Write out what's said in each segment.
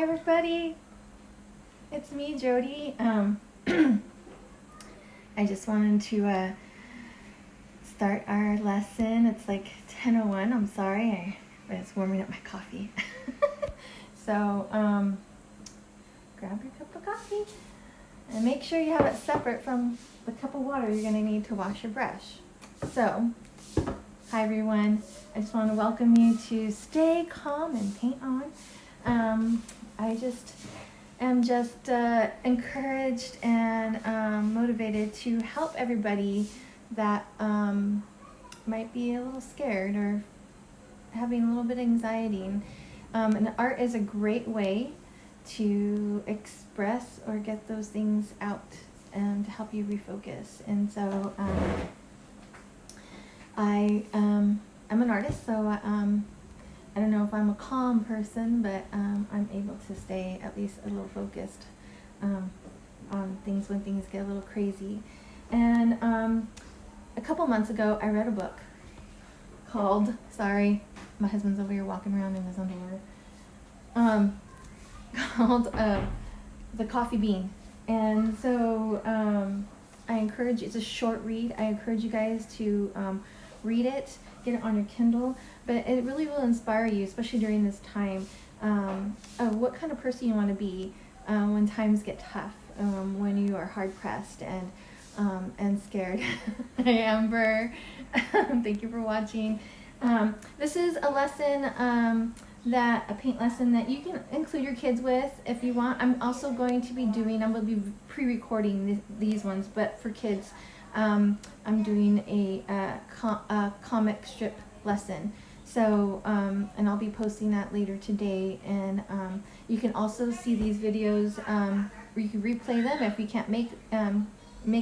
everybody, it's me, Jody. I just wanted to start our lesson. It's like 10:01. I'm sorry, I was warming up my coffee. So grab your cup of coffee and make sure you have it separate from the cup of water you're going to need to wash your brush. So, hi everyone. I just want to welcome you to Stay Calm and Paint On. I just am encouraged and motivated to help everybody that might be a little scared or having a little bit of anxiety. And art is a great way to express or get those things out and to help you refocus. And so I'm an artist, so I don't know if I'm a calm person, but I'm able to stay at least a little focused on things when things get a little crazy. And a couple months ago, I read a book called, sorry, my husband's over here walking around in his underwear, called The Coffee Bean. And so I encourage you, it's a short read, I encourage you guys to read it, get it on your Kindle, but it really will inspire you, especially during this time, of what kind of person you want to be when times get tough, when you are hard pressed and scared. Hi Amber, thank you for watching. This is a lesson, a paint lesson that you can include your kids with if you want. I'm also going to be I'm going to be pre-recording these ones, but for kids, I'm doing a comic strip lesson. So, and I'll be posting that later today. And you can also see these videos, where you can replay them if you can't make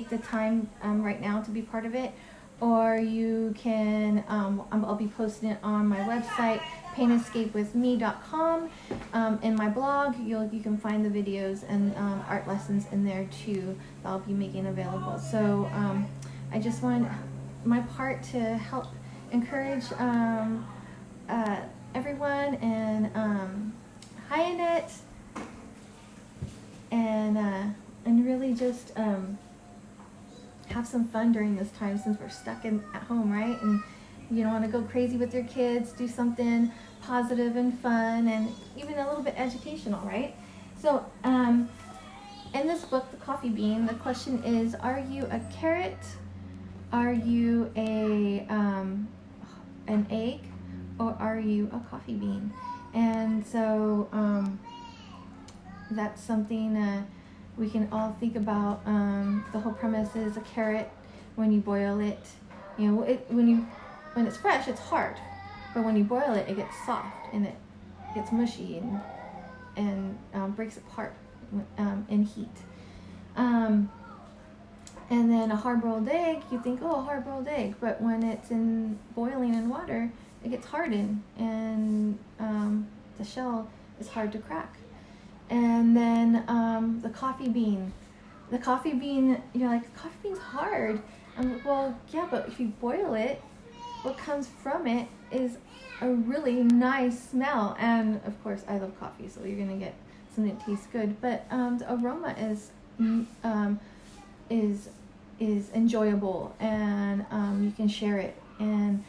the time right now to be part of it. Or you can, I'll be posting it on my website, paintescapewithme.com. In my blog, you can find the videos and art lessons in there too that I'll be making available. So I just want my part to help encourage everyone, and hi Annette, and really just have some fun during this time since we're stuck at home, right? And you don't want to go crazy with your kids. Do something positive and fun and even a little bit educational, right? So in this book, The Coffee Bean, the question is, are you a carrot? Are you an egg? Or are you a coffee bean? And so that's something we can all think about. The whole premise is a carrot, when you boil it, when it's fresh, it's hard, but when you boil it, it gets soft and it gets mushy and breaks apart in heat. And then a hard-boiled egg, you think, oh, a hard-boiled egg, but when it's in boiling in water, it gets hardened and the shell is hard to crack. And then the coffee bean. The coffee bean, you're like, the coffee bean's hard. I'm like, well, yeah, but if you boil it, what comes from it is a really nice smell. And of course, I love coffee, so you're gonna get something that tastes good. But the aroma is enjoyable, and you can share it. And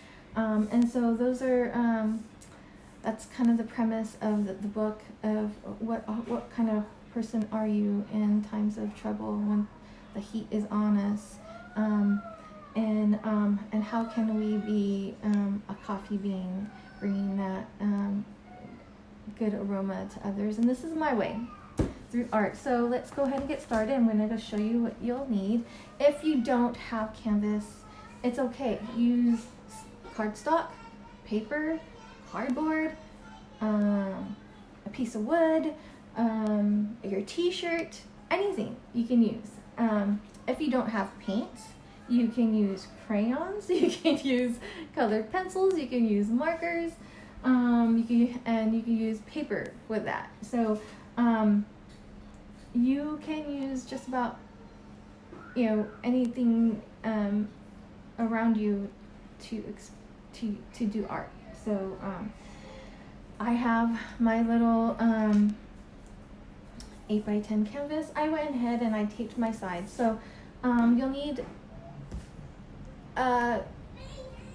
so those are that's kind of the premise of the book, of what kind of person are you in times of trouble when the heat is on us, and how can we be a coffee bean, bringing that good aroma to others. And this is my way, through art. So let's go ahead and get started. I'm going to show you what you'll need. If you don't have canvas, it's okay. Use cardstock, paper, cardboard, a piece of wood, your t-shirt, anything you can use. If you don't have paint, you can use crayons, you can use colored pencils, you can use markers, you can use paper with that. So you can use just about anything around you to do art. So I have my little 8x10 canvas, I went ahead and I taped my sides. So you'll need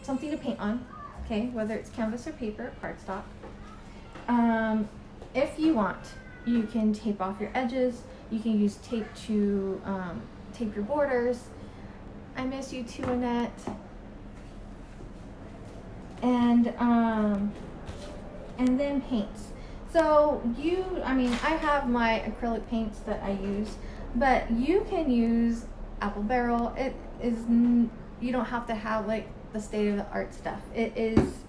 something to paint on, okay, whether it's canvas or paper, cardstock. If you want, you can tape off your edges. You can use tape to tape your borders. I miss you too, Annette. And then paints. So I have my acrylic paints that I use, but you can use apple barrel. It is, you don't have to have like the state of the art stuff. It is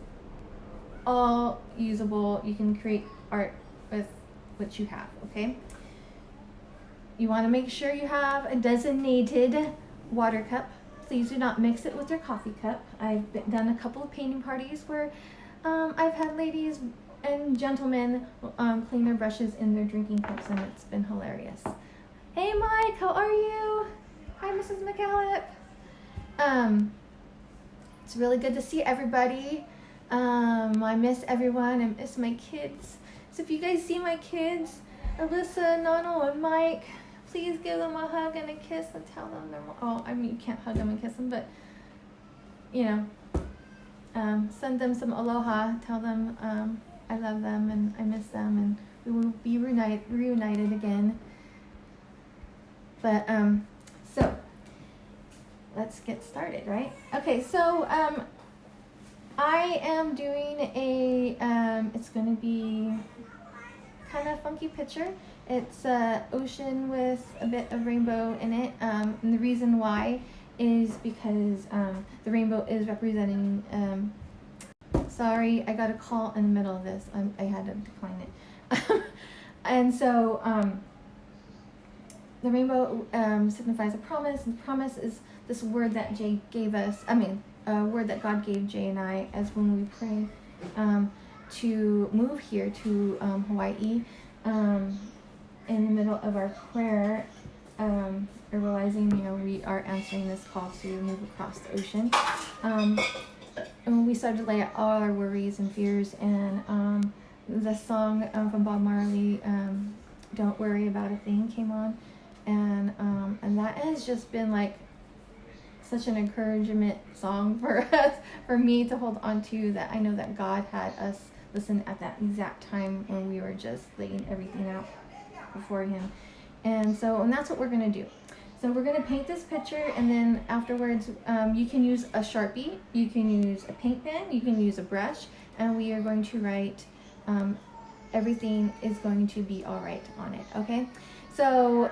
all usable. You can create art with what you have, okay? You want to make sure you have a designated water cup. Please do not mix it with your coffee cup. I've done a couple of painting parties where I've had ladies and gentlemen clean their brushes in their drinking cups, and it's been hilarious. Hey Mike, how are you? Hi Mrs. McCallip. It's really good to see everybody. I miss everyone. I miss my kids. So if you guys see my kids, Alyssa, Nono, and Mike, please give them a hug and a kiss and tell them you can't hug them and kiss them, but send them some aloha. Tell them I love them and I miss them, and we will be reunited again. But so let's get started, right? Okay, so I am doing it's going to be kind of funky picture. It's ocean with a bit of rainbow in it, and the reason why is because the rainbow is representing, sorry, I got a call in the middle of this. I had to decline it. And so the rainbow signifies a promise, and promise is this word that Jay gave us, a word that God gave Jay and I as when we pray to move here to Hawaii. In the middle of our prayer, realizing, we are answering this call to move across the ocean. And we started to lay out all our worries and fears, and the song from Bob Marley, Don't Worry About a Thing, came on. And that has just been like such an encouragement song for us, for me to hold on to, that I know that God had us listen at that exact time when we were just laying everything out before him. And that's what we're going to do. So we're going to paint this picture, and then afterwards you can use a Sharpie, you can use a paint pen, you can use a brush, and we are going to write everything is going to be all right on it, okay? So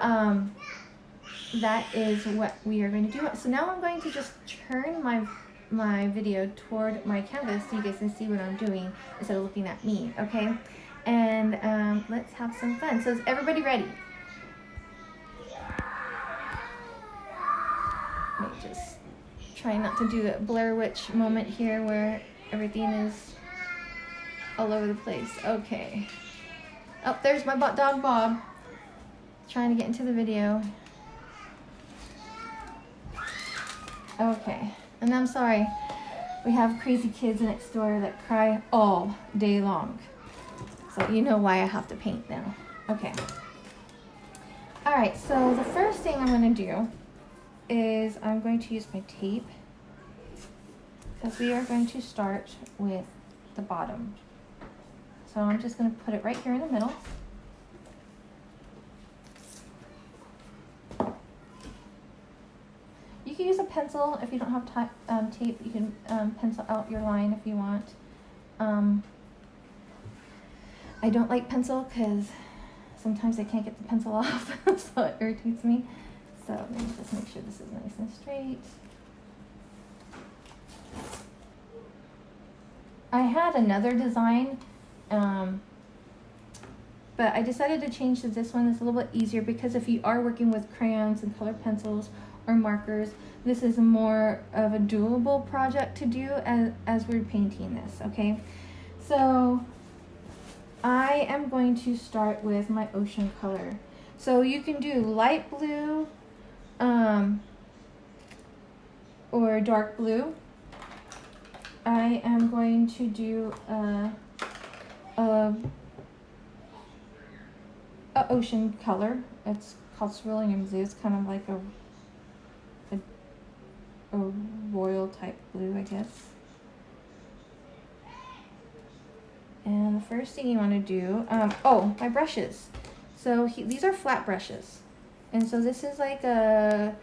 that is what we are going to do. So now I'm going to just turn my video toward my canvas so you guys can see what I'm doing instead of looking at me, okay? And let's have some fun. So is everybody ready? Let me just try not to do a Blair Witch moment here where everything is all over the place. Okay. Oh, there's my dog Bob trying to get into the video. Okay. And I'm sorry, we have crazy kids next door that cry all day long. So you know why I have to paint now. Okay. Alright, so the first thing I'm going to do is I'm going to use my tape, because we are going to start with the bottom. So I'm just going to put it right here in the middle. You can use a pencil if you don't have tape. You can pencil out your line if you want. I don't like pencil because sometimes I can't get the pencil off, so it irritates me. So let me just make sure this is nice and straight. I had another design, but I decided to change to this one. It's a little bit easier because if you are working with crayons and colored pencils or markers, this is more of a doable project to do as we're painting this, okay? So I am going to start with my ocean color. So you can do light blue or dark blue. I am going to do a ocean color. It's called Cerulean Blue. It's kind of like a royal type blue, I guess. And the first thing you want to do, oh, my brushes. So these are flat brushes. And so this is like a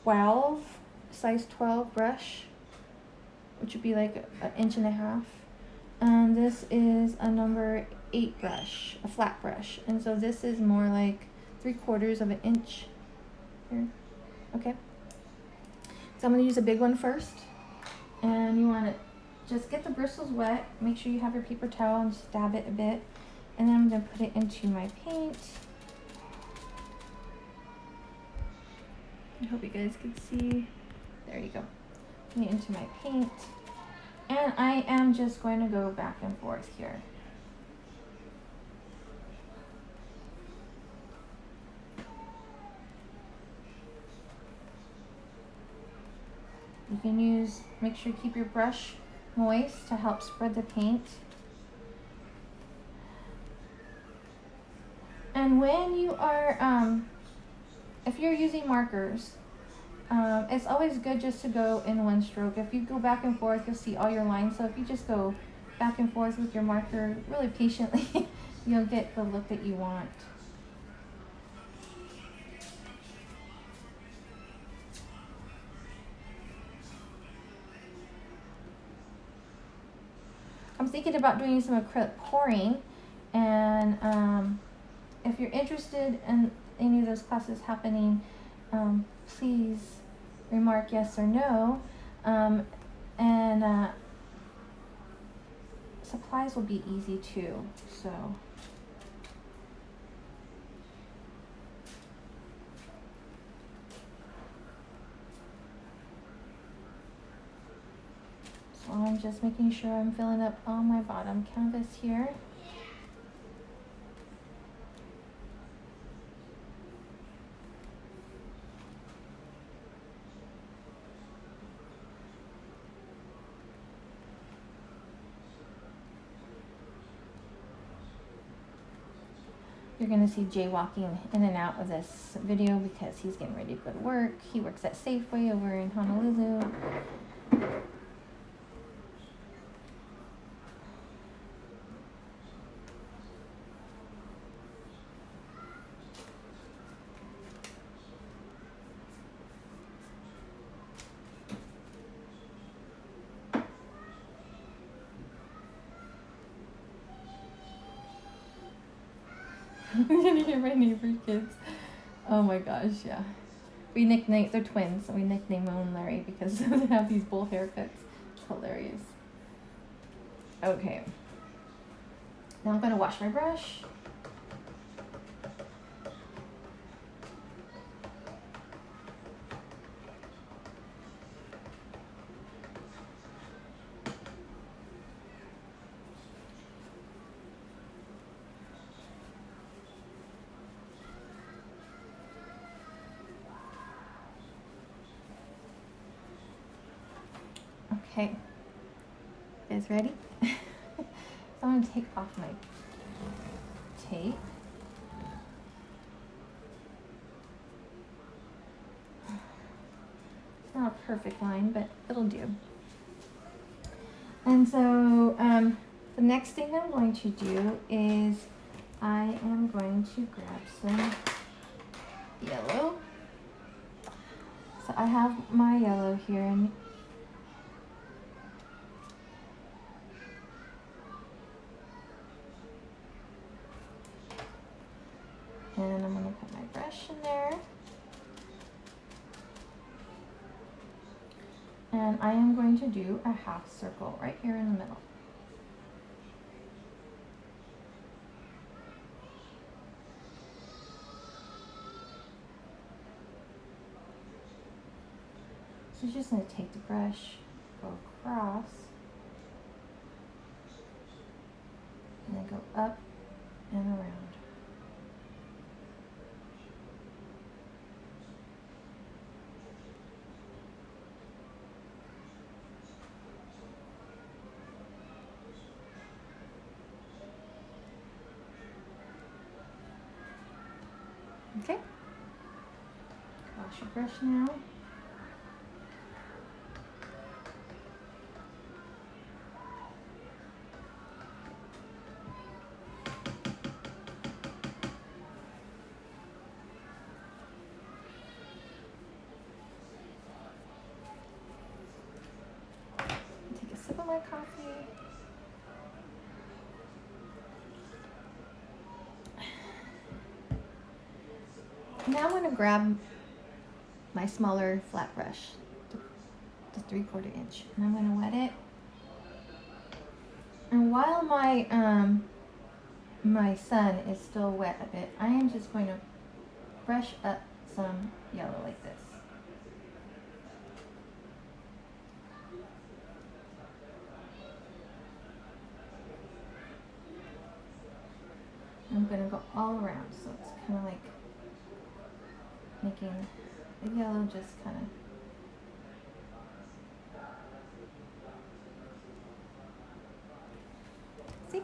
12, size 12 brush, which would be like an inch and a half. And this is a number 8 brush, a flat brush. And so this is more like 3/4 of an inch here. Okay. So I'm going to use a big one first. And you want to just get the bristles wet. Make sure you have your paper towel and just dab it a bit. And then I'm going to put it into my paint. I hope you guys can see. There you go. Put it into my paint. And I am just going to go back and forth here. You can use, make sure you keep your brush moist to help spread the paint. And when you are, if you're using markers, it's always good just to go in one stroke. If you go back and forth, you'll see all your lines. So if you just go back and forth with your marker really patiently, you'll get the look that you want. I'm thinking about doing some acrylic pouring, and if you're interested in any of those classes happening, please remark yes or no, and supplies will be easy too, so. So I'm just making sure I'm filling up all my bottom canvas here. You're going to see Jay walking in and out of this video because he's getting ready to go to work. He works at Safeway over in Honolulu. I'm gonna hear my neighbor's kids. Oh my gosh, yeah. They're twins, so we nickname Mo and Larry because they have these bowl haircuts. It's hilarious. Okay. Now I'm gonna wash my brush. Okay, you guys ready? So I'm gonna take off my tape. It's not a perfect line, but it'll do. And so the next thing I'm going to do is I am going to grab some yellow. So I have my yellow here, and I'm going to put my brush in there. And I am going to do a half circle right here in the middle. So just going to take the brush, go across, and then go up and around. wash your brush now. Take a sip of my coffee. Now I'm going to grab my smaller flat brush, the 3/4 inch, and I'm going to wet it. And while my sun is still wet a bit, I am just going to brush up some yellow like this. I'm going to go all around, so it's kind of like making the yellow just kind of see?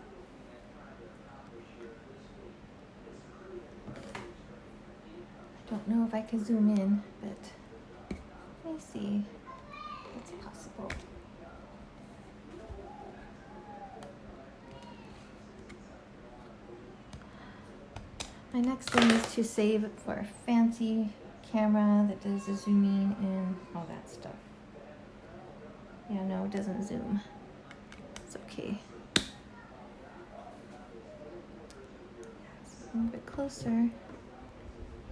I don't know if I can zoom in, but let me see. It's possible. My next thing is to save it for a fancy camera that does the zooming and all that stuff. Yeah, no, it doesn't zoom. It's okay. A little bit closer. You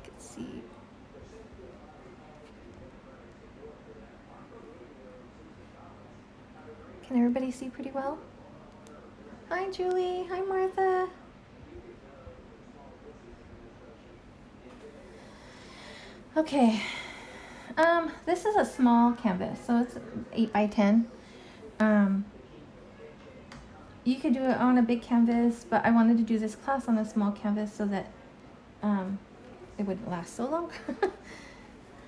can see. Can everybody see pretty well? Hi, Julie. Hi, Martha. Okay, this is a small canvas, so it's 8 by 10. You could do it on a big canvas, but I wanted to do this class on a small canvas so that it wouldn't last so long.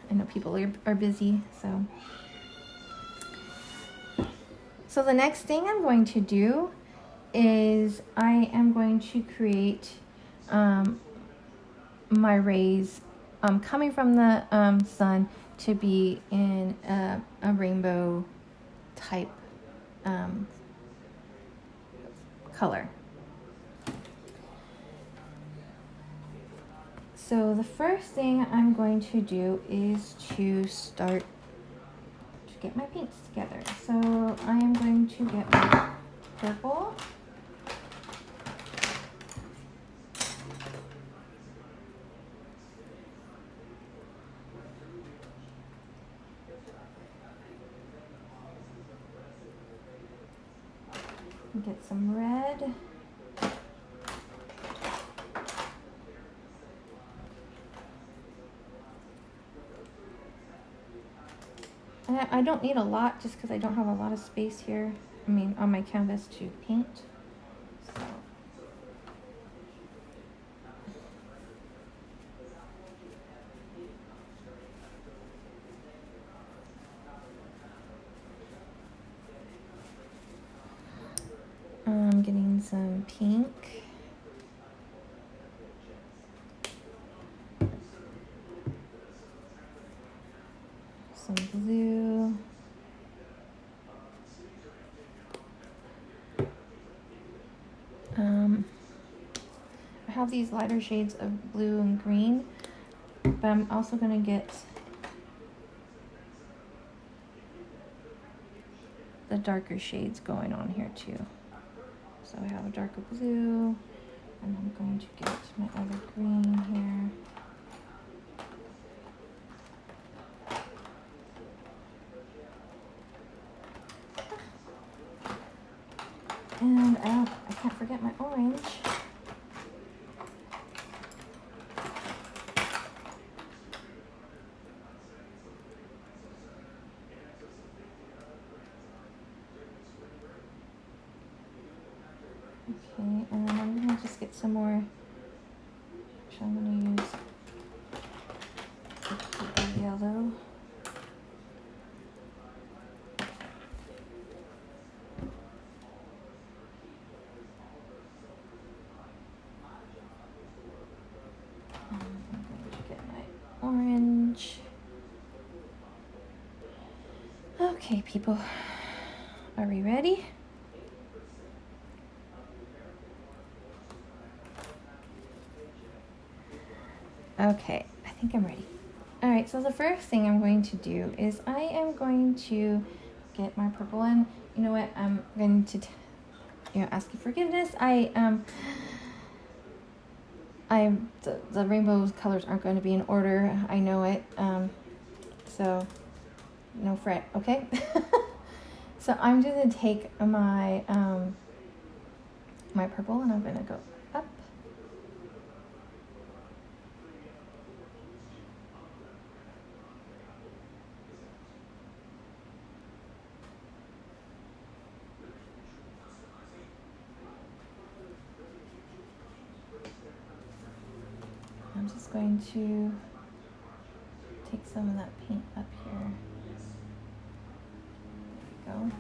I know people are busy, so. So the next thing I'm going to do is I am going to create my rays coming from the sun to be in a rainbow type color. So the first thing I'm going to do is to start to get my paints together. So I am going to get my purple. Get some red. And I don't need a lot just because I don't have a lot of space here. I mean, on my canvas to paint. So. I'm getting some pink. Some blue. I have these lighter shades of blue and green, but I'm also going to get the darker shades going on here too. So I have a darker blue, and I'm going to get my other green here. And I can't forget my orange. Okay, and then I'm going to just get some more. Actually, I'm going to use the yellow. I'm going to get my orange. Okay, people, are we ready? Okay, I think I'm ready. All right, so the first thing I'm going to do is I am going to get my purple, and you know what, I'm going to ask you forgiveness. The rainbow colors aren't going to be in order. I know it. So no fret, okay? So I'm going to take my my purple, and I'm going to go up. I'm just going to take some of that paint up here. There we go.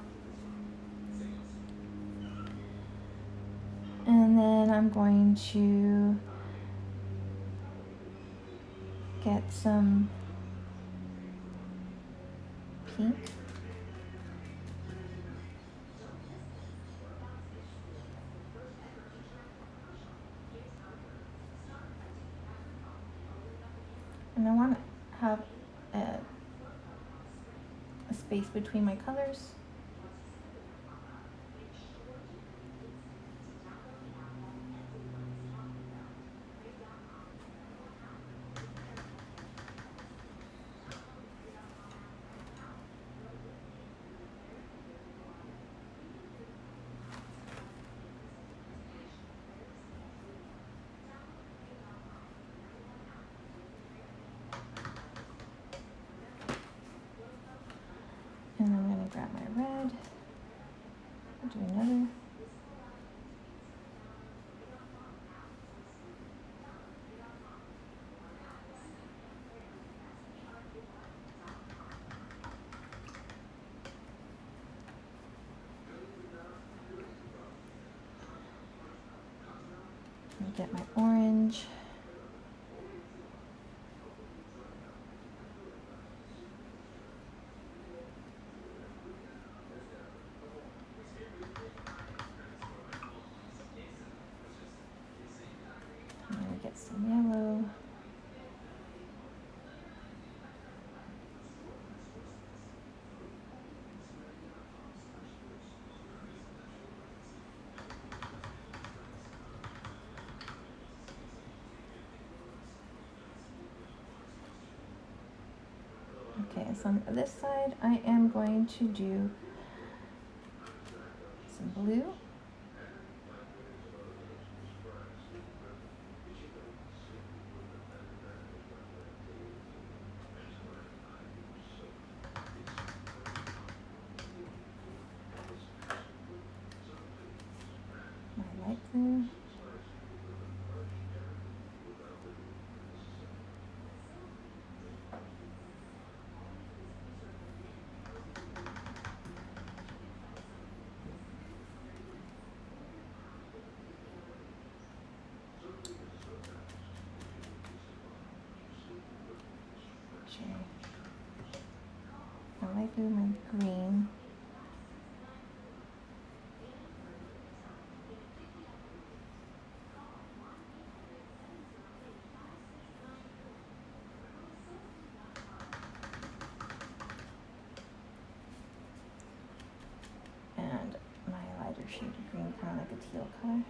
And then I'm going to get some pink. And I want to have a space between my colors. And I'm going to grab my red. I'll do another. Get my orange. I'm going to get some yellow. Okay, so on this side, I am going to do some blue. My light blue. My light blue, my green. And my lighter shade of green, kind of like a teal color.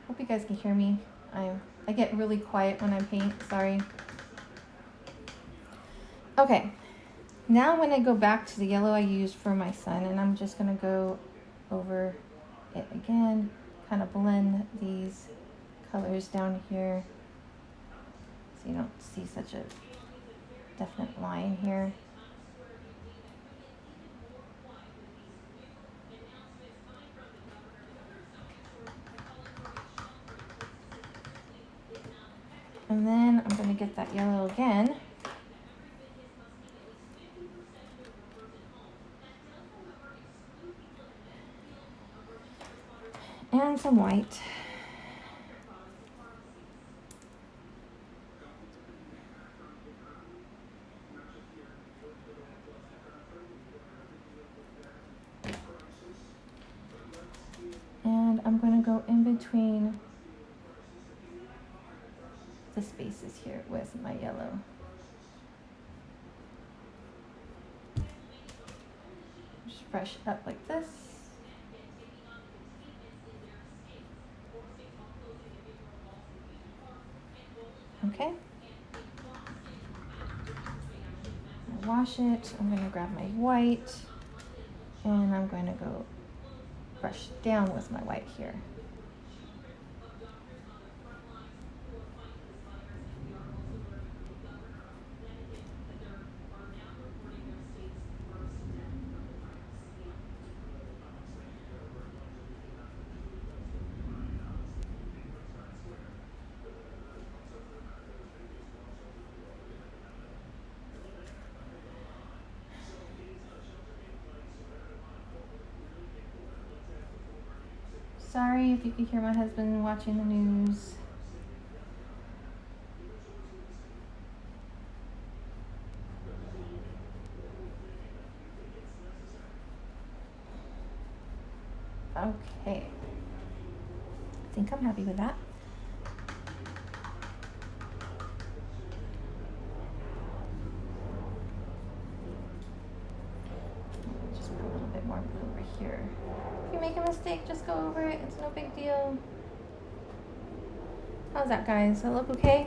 Hope you guys can hear me. I get really quiet when I paint, sorry. Okay, now I'm going to go back to the yellow I used for my sun, and I'm just going to go over it again, kind of blend these colors down here so you don't see such a definite line here. And then I'm going to get that yellow again. And some white. the spaces here with my yellow. Just brush it up like this. Okay. Wash it. I'm going to grab my white and I'm going to go brush down with my white here. Sorry if you could hear my husband watching the news. Okay. I think I'm happy with that. Just put a little bit more blue over here. If you make a mistake, just go over it. It's no big deal. How's that, guys? Does that look okay?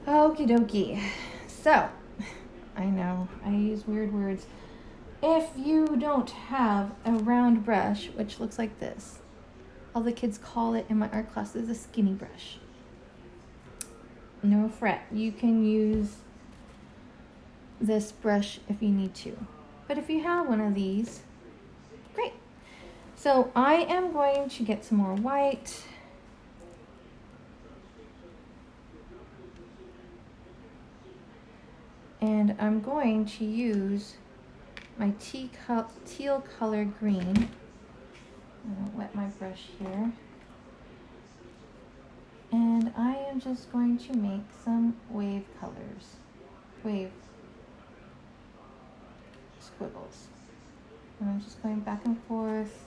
Okie dokie. So, I know, I use weird words. If you don't have a round brush, which looks like this, all the kids call it in my art classes a skinny brush. No fret. You can use this brush if you need to. But if you have one of these, great. So I am going to get some more white. And I'm going to use my teal colored green. I'm going to wet my brush here. And I am just going to make some wave colors. Wave squiggles. And I'm just going back and forth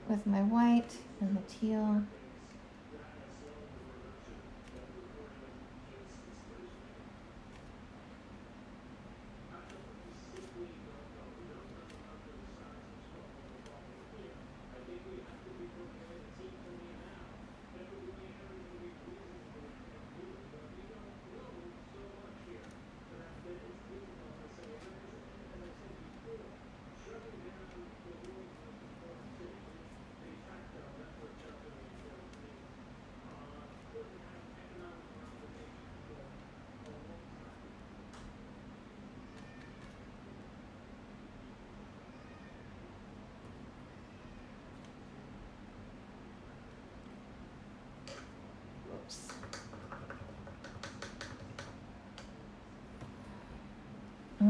with my white and the teal.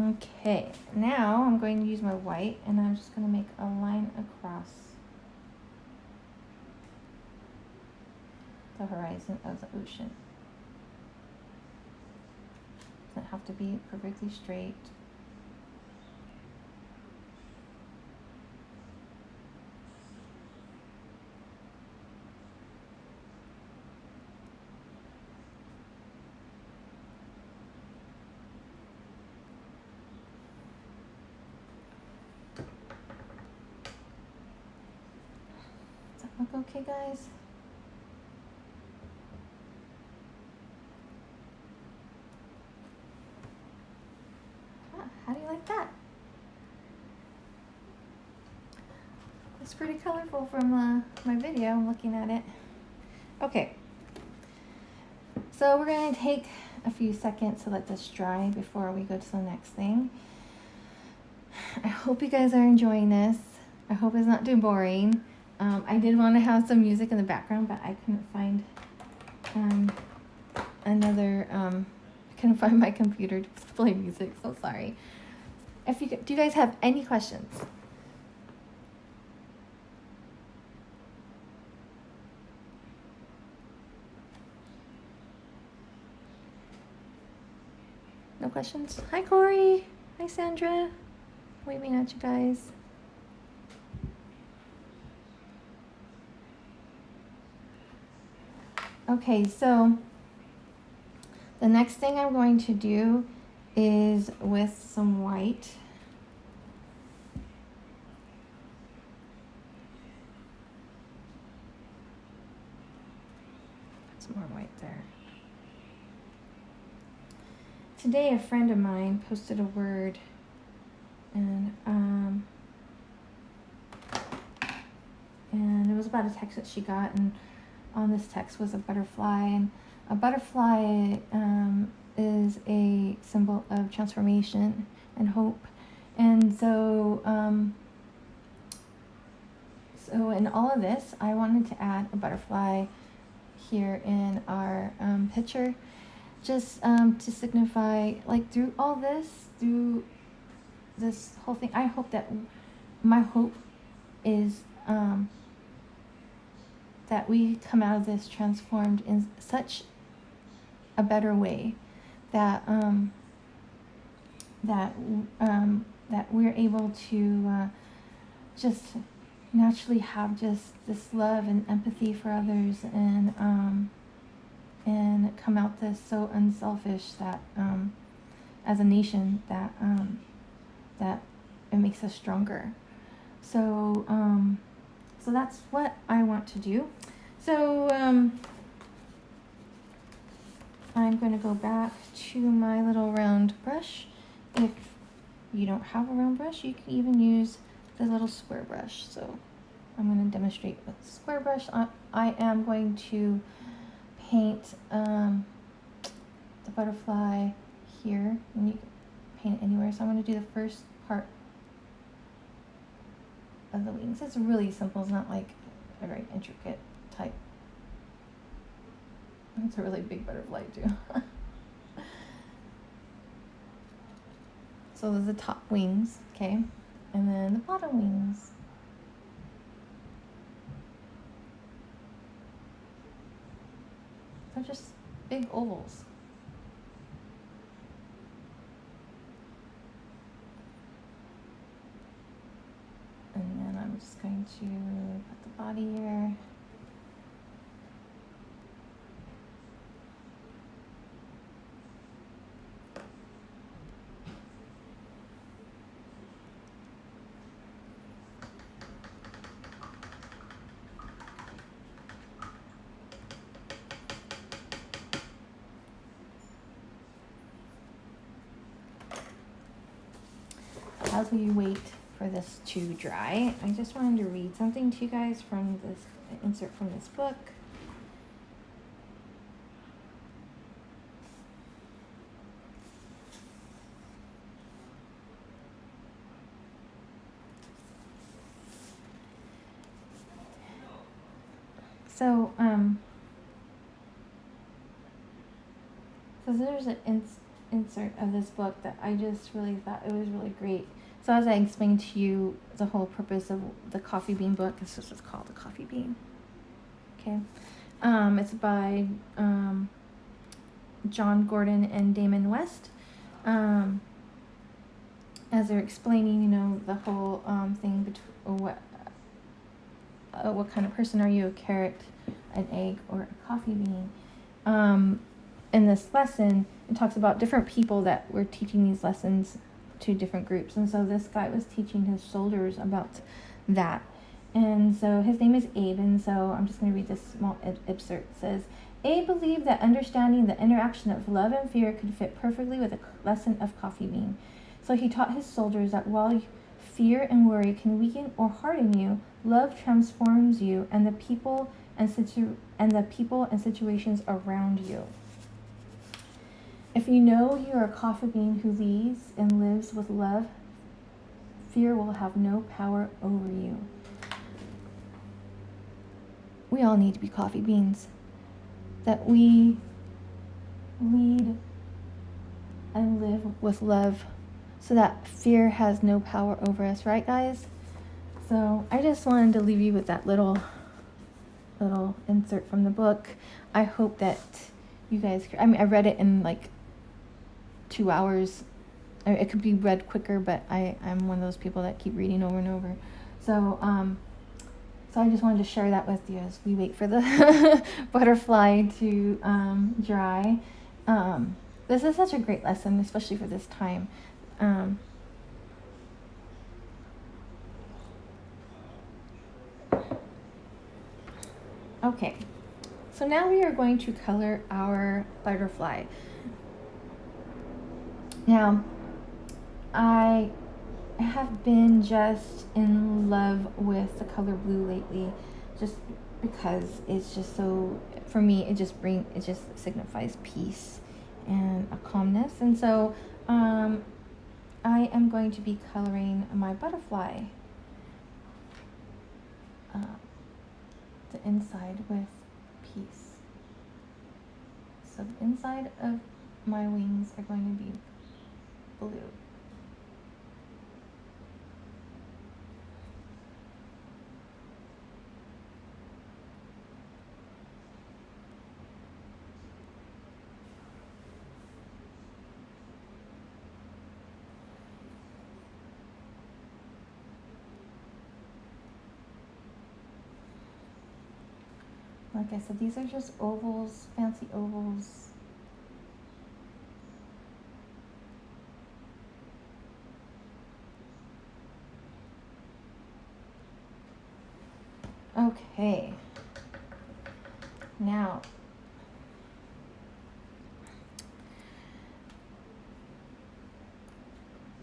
Okay, now I'm going to use my white and I'm just going to make a line across the horizon of the ocean. Doesn't have to be perfectly straight. Look okay, guys? How do you like that? It's pretty colorful from my video. I'm looking at it. Okay. So we're going to take a few seconds to let this dry before we go to the next thing. I hope you guys are enjoying this. I hope it's not too boring. I did want to have some music in the background, but I couldn't find I couldn't find my computer to play music, so sorry. Do you guys have any questions? No questions? Hi, Corey. Hi, Sandra. Waving at you guys. Okay, so the next thing I'm going to do is with some white. Put some more white there. Today a friend of mine posted a word, and it was about a text that she got, and on this text was a butterfly, and a butterfly is a symbol of transformation and hope. And so so in all of this, I wanted to add a butterfly here in our picture, just to signify, like, through this whole thing, I hope that my hope is that we come out of this transformed in such a better way, that that we're able to just naturally have just this love and empathy for others, and come out this so unselfish that as a nation, that that it makes us stronger. So so that's what I want to do. So I'm going to go back to my little round brush. If you don't have a round brush, you can even use the little square brush. So I'm going to demonstrate with the square brush. I am going to paint the butterfly here, and you can paint it anywhere. So I'm going to do the first part of the wings. It's really simple. It's not like a very intricate type. It's a really big butterfly too. So there's the top wings, okay, and then the bottom wings. They're just big ovals. And then I'm just going to put the body here. As we wait for this to dry, I just wanted to read something to you guys from this insert from this book. So there's an insert of this book that I just really thought it was really great. So as I explained to you the whole purpose of the coffee bean book, this is what's called the coffee bean. Okay, it's by John Gordon and Damon West. As they're explaining, you know, the whole thing between what kind of person are you, a carrot, an egg, or a coffee bean? In this lesson, it talks about different people that were teaching these lessons to different groups. And so this guy was teaching his soldiers about that. And so his name is Abe. And so I'm just going to read this small excerpt. It says, Abe believed that understanding the interaction of love and fear could fit perfectly with a lesson of coffee bean. So he taught his soldiers that while fear and worry can weaken or harden you, love transforms you and the people and situations around you. If you know you are a coffee bean who leads and lives with love, fear will have no power over you. We all need to be coffee beans, that we lead and live with love, so that fear has no power over us, right, guys? So I just wanted to leave you with that little insert from the book. I hope that you guys, I mean, I read it in like 2 hours. It could be read quicker, but I'm one of those people that keep reading over and over. So So I just wanted to share that with you as we wait for the butterfly to dry. This is such a great lesson, especially for this time. Okay, so now we are going to color our butterfly. Now, I have been just in love with the color blue lately, just because it's just so, for me, it just signifies peace and a calmness. And so I am going to be coloring my butterfly, the inside with peace. So the inside of my wings are going to be blue. Like I said, these are just ovals, fancy ovals. Okay. Now,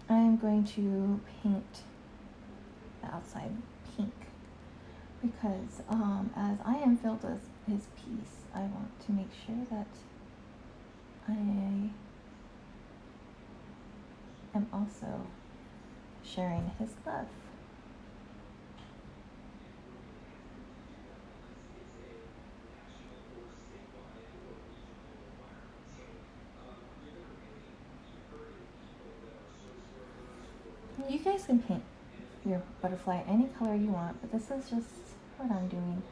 I am going to paint the outside pink because as I am filled with his peace, I want to make sure that I am also sharing his love. You guys can paint your butterfly any color you want, but this is just what I'm doing.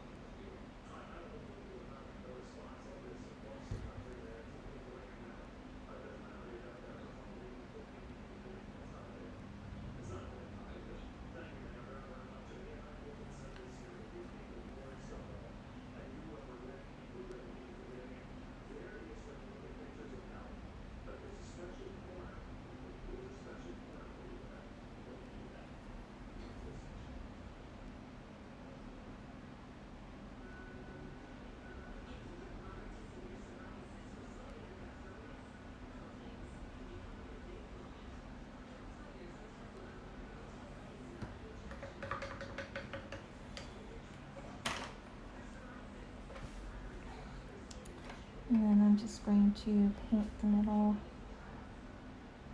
And then I'm just going to paint the middle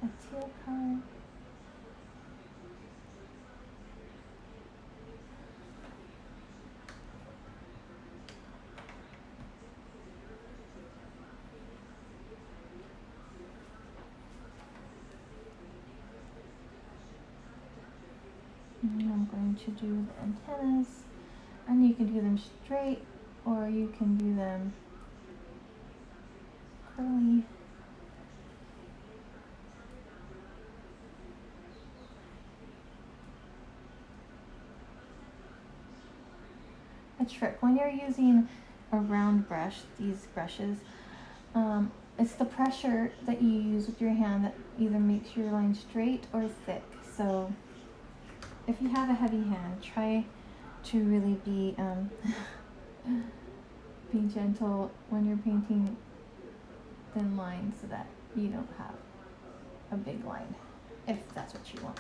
a teal color. And I'm going to do the antennas, and you can do them straight or you can do them curly. A trick when you're using a round brush, these brushes, it's the pressure that you use with your hand that either makes your line straight or thick. So if you have a heavy hand, try to really be gentle when you're painting thin lines so that you don't have a big line, if that's what you want.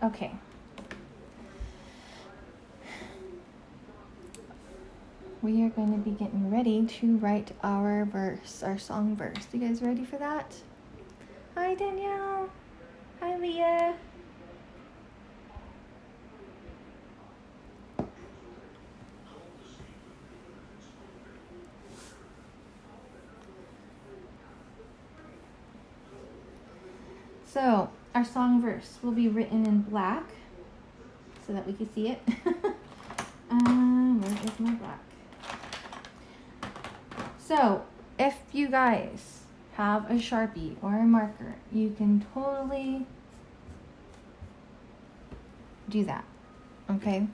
Okay. We are going to be getting ready to write our verse, our song verse. You guys ready for that? Hi, Danielle. Hi, Leah. So, our song verse will be written in black so that we can see it. Where is my black? So, if you guys have a Sharpie or a marker, you can totally do that. Okay.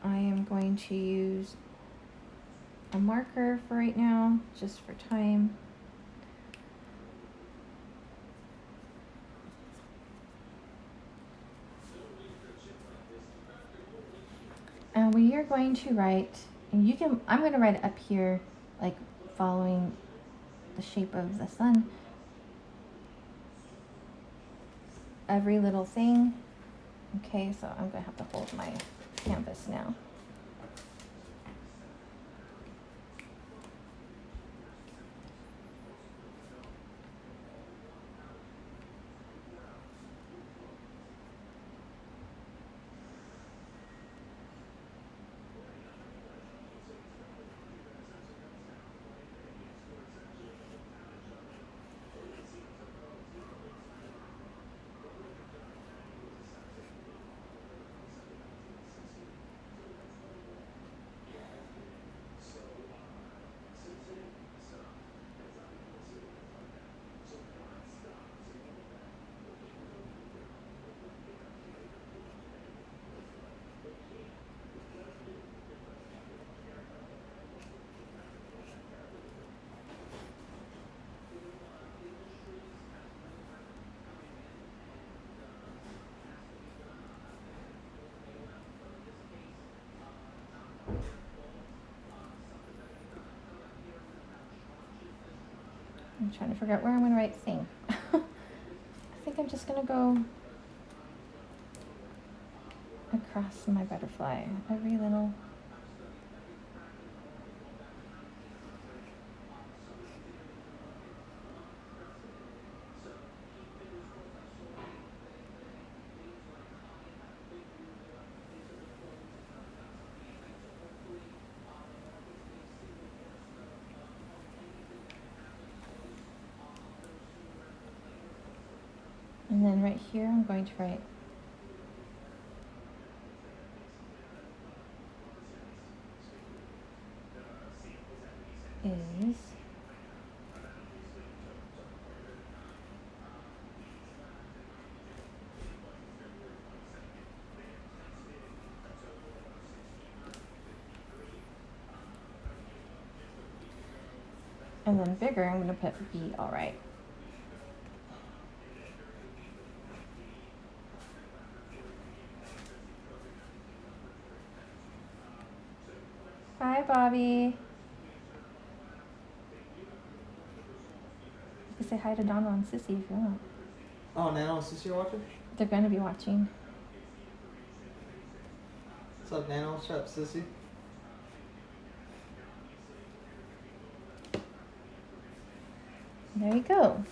I am going to use a marker for right now, just for time. And we are going to write, and you can, I'm going to write it up here, like following the shape of the sun. Every little thing. Okay, so I'm going to have to hold my canvas now. I'm trying to figure out where I'm going to write thing. I think I'm just going to go across my butterfly. Every little... And then right here, I'm going to write is and then bigger, I'm going to put be all right. Hi, Bobby. You can say hi to Donald and Sissy if you want. Oh, Nano and Sissy are watching? They're going to be watching. What's up, Nano? What's up, Sissy? There you go.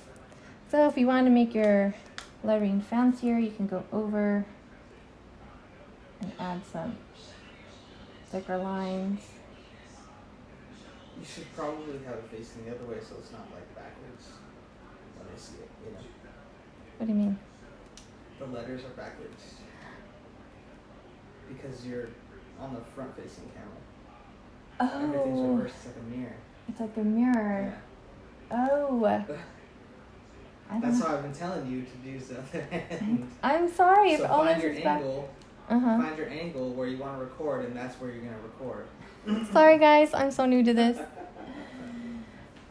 So if you want to make your lettering fancier, you can go over and add some thicker lines. You should probably have it facing the other way so it's not like backwards when I see it, you know? What do you mean? The letters are backwards. Because you're on the front facing camera. Oh. Everything's reversed, it's like a mirror. It's like a mirror. Yeah. Oh. That's why I've been telling you to use the other hand. I'm sorry if so all find this your is back. angle. Find your angle where you want to record, and that's where you're going to record. Sorry guys, I'm so new to this.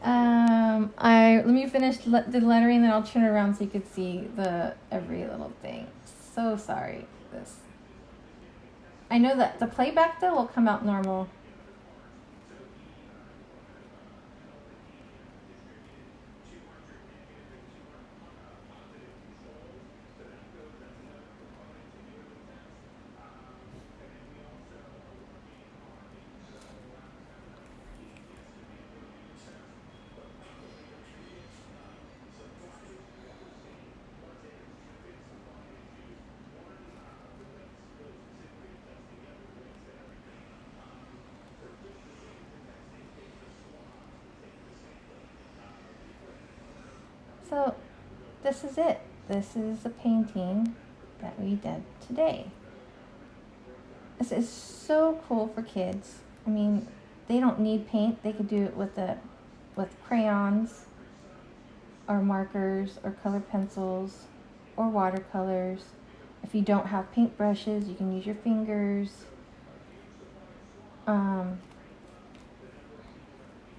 Let me finish the lettering, then I'll turn it around so you could see the every little thing. So sorry. This. I know that the playback though will come out normal. So this is it. This is a painting that we did today. This is so cool for kids. I mean, they don't need paint. They could do it with crayons or markers or colored pencils or watercolors. If you don't have paintbrushes, you can use your fingers.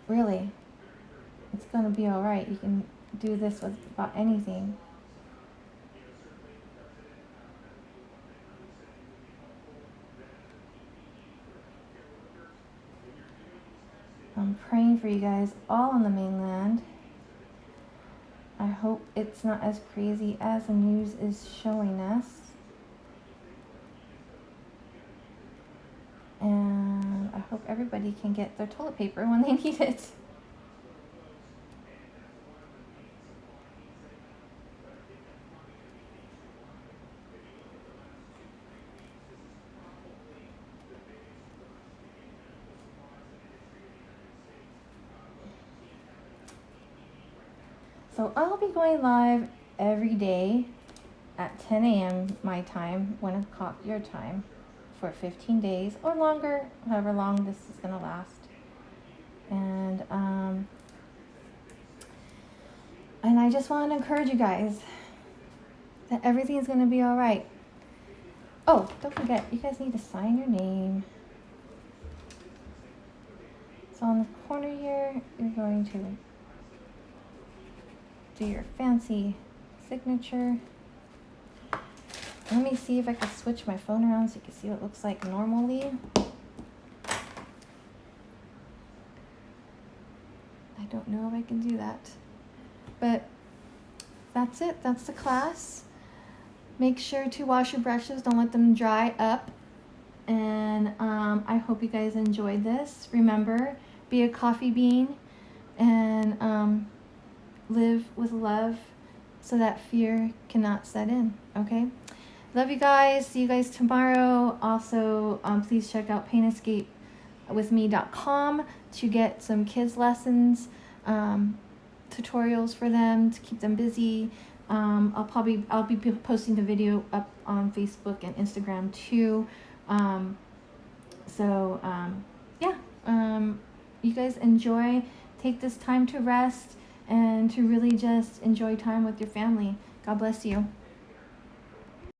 Really, it's gonna be all right. You can do this with about anything. I'm praying for you guys all on the mainland. I hope it's not as crazy as the news is showing us. And I hope everybody can get their toilet paper when they need it. So I'll be going live every day at 10 a.m. my time, 1 o'clock your time, for 15 days or longer, however long this is going to last. And I just want to encourage you guys that everything is going to be all right. Oh, don't forget, you guys need to sign your name. So on the corner here, you're going to do your fancy signature. Let me see if I can switch my phone around so you can see what it looks like normally. I don't know if I can do that. But that's it. That's the class. Make sure to wash your brushes. Don't let them dry up. And I hope you guys enjoyed this. Remember, be a coffee bean and live with love so that fear cannot set in. Okay? Love you guys. See you guys tomorrow. Also, please check out painescapewithme.com to get some kids lessons, tutorials for them to keep them busy. I'll be posting the video up on Facebook and Instagram too. You guys enjoy. Take this time to rest and to really just enjoy time with your family. God bless you.